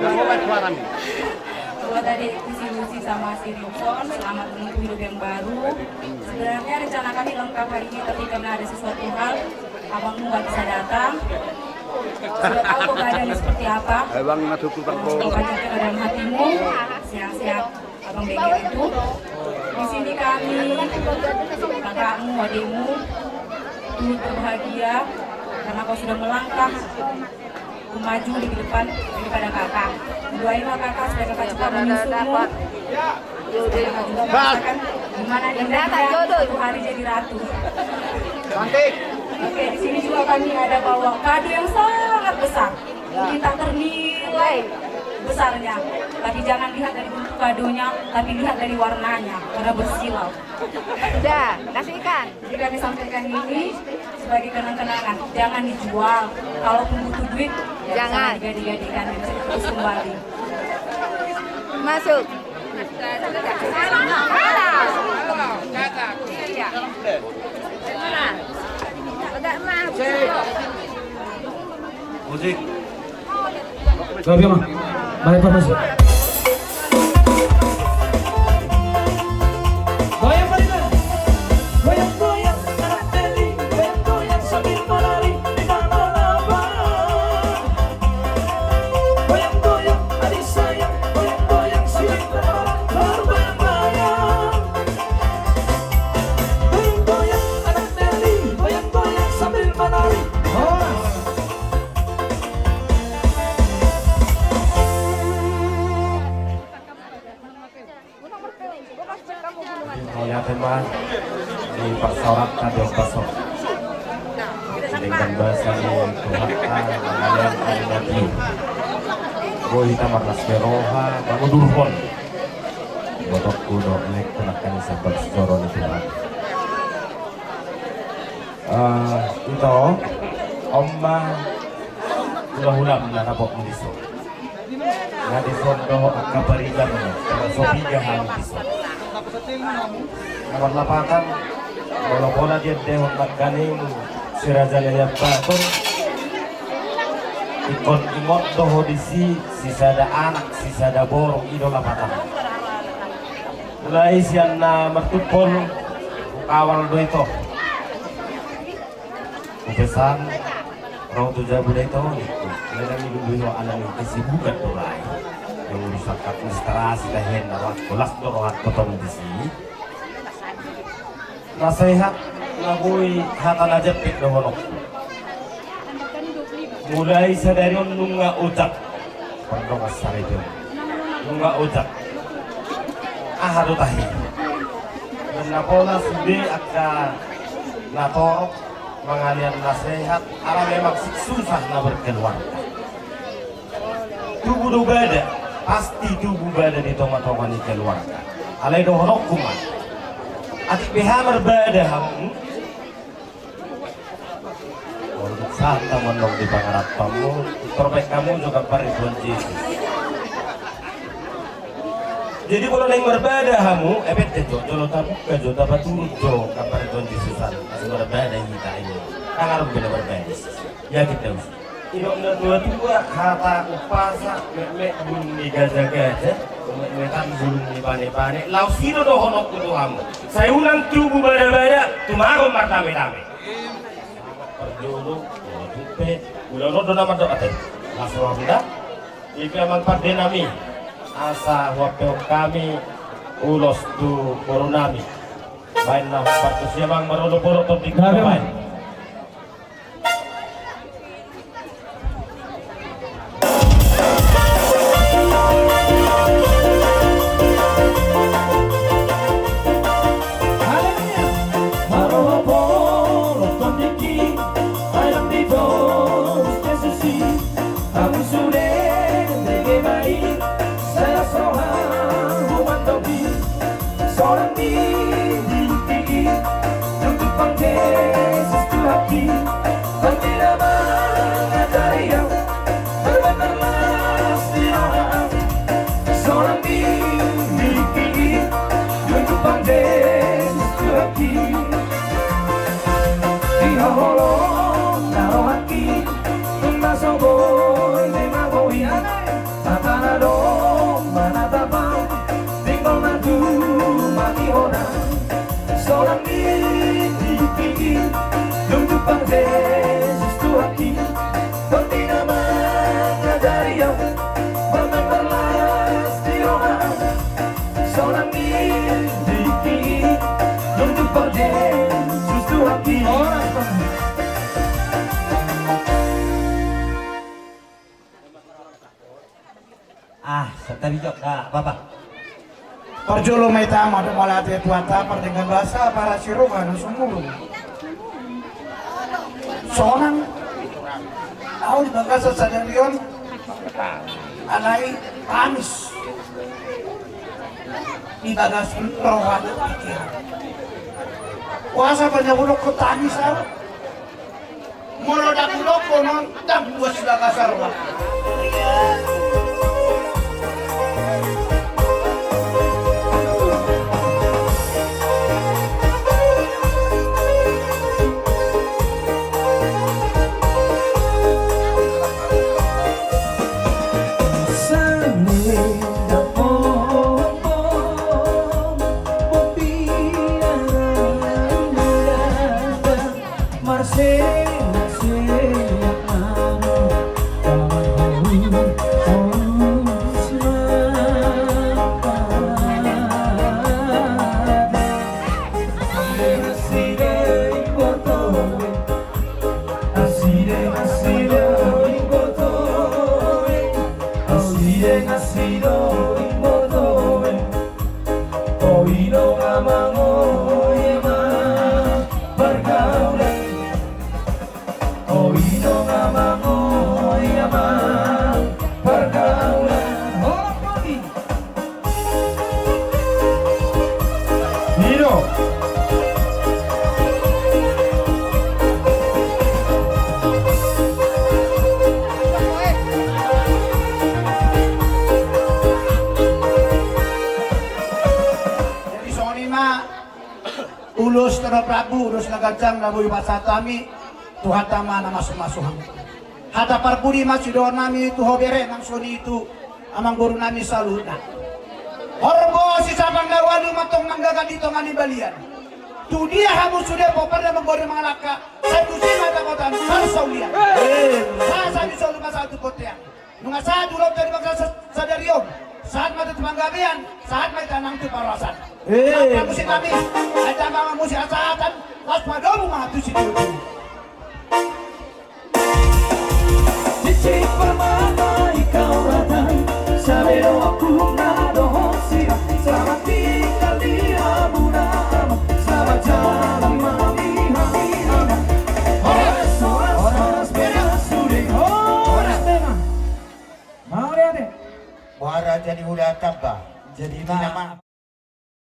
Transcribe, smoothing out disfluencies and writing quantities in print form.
Buat adik si Lucy sama si Rinson, selamat menempuh hidup yang baru. Sebenarnya rencana kami lengkap hari ini, tapi karena ada sesuatu hal, abangmu nggak bisa datang. Sudah tahu keadaannya seperti apa. Kebanyakan dalam hatimu, siap-siap abang bengkel itu. Di sini kami, kakakmu, adikmu, turut berbahagia karena kau sudah melangkah maju di depan daripada kakak. Doainlah kakak supaya kakak juga menyusulmu. Kakak juga merasakan gimana indahnya satu hari jadi ratu. Cantik. Oke, di sini juga kami ada bawa kado yang sangat besar. Mungkin tak ternilai besarnya. Tapi jangan lihat dari bentuk kadonya, tapi lihat dari warnanya karena bersilau. Udah, kasih ikan. Jadi kami sampaikan ini sebagai kenang-kenangan. Jangan dijual. Kalaupun butuh duit, ya jangan digadi-gadikan dan bisa terus kembali. Masuk. Musik. Coba mah. Balik Pak Mas. Goyang balikan. Goyang goyang anak Deli, goyang goyang sambil menari di dalam abang. Goyang goyang adik sayang, goyang goyang siang dan malam berbayang-bayang. Goyang goyang anak Deli, goyang goyang sambil menari. Lihatin mas di pasorak kado pasok dengan bahasa Tuhan kalian kalian gue hitam warna seroha bangun durhon botok kudo lek tenakan sebab secoron itu itu omma hula-hula menanapok mendiso ngadison doho akabarigan sopiga hamidiso Nawar lapakan bola-bola dia dehon maganing sirajalaya baton ikon imot doho disi sisada anak sisada borong idola patang mulai sian na mertupol awal do itu upesan rau tuja budaya itu mereka minum alam kesibukan mulai yang urusan administrasi dahen narat kolas dorohat potong di sini nasihat ngagui hatan aja pik dohonok mulai sadari nunga ucap perdong asar itu nunga ucap ahadu tahi dan napola sudi akka natorok mengalian nasihat ala memang susah na berkeluarga tubuh dubada pasti tubuh badan di toma-toma ni keluarga alai dohonok kuman atik bihamar bada hamu untuk saat menong di pangarat kamu terbaik kamu juga Tuhan Yesus jadi kalau yang berbeda kamu ebet tejo jolo tabu ke jolo tabu jo kabar Tuhan Yesusan masih berbeda kita ini kan harus berbeda ya kita Inok na tua-tua kata upasa mek bunyi gaja-gaja mekan bulung ni bane-bane lau sino do honok kudu hamu saya ulang tubuh bada-bada tumago martame-tame perjolo dupe ulang do nama do ate aswa benda ika manfaat denami asa wapeo kami ulos tu borunami bain na partus yamang marolo-boro to tingkabain seorang diri untuk panggil bermain berlaras di rumah seorang diri untuk pergi susu hati Tadi jok, apa? Perjolo may tama do malati tuata pertinggal bahasa para siruga no sumuru. Sonang tahu di bangka sadarion anai panis di bagas rohan pikiran. Kuasa penyabulok ko tanis ako. Molodak bulok ko non tak buat sudah kasar wah. Ulus tera Prabu, ulus nagajang nabuy pasatami, tuhat tama na masumasuhan. Hata parpuri masidoon nami tuho bere ng suni itu amang guru nami sa luna. Horbo si sabang nawalu matong nanggaga dito nga ni balian. Tu dia hamu sudah popar na menggori mga laka, sa tusin mata kotan, sa saulian. Sa sabi sa luma sa tukotian. Nung asa dulog dari bangsa sa dariyon, saat mata tumanggabian, saat may tanang tuparasan. Maka musik kami, ada mga musik asahatan, las padomu mga tusin itu. Cicit permata ikaw datang, sabero aku nadohon sila, selamat tinggal di Amunama, selamat jalan mami-mami-mami. Horas beras sudah, horas memang. Mau lihat deh. Buara jadi udah tabah, jadi nama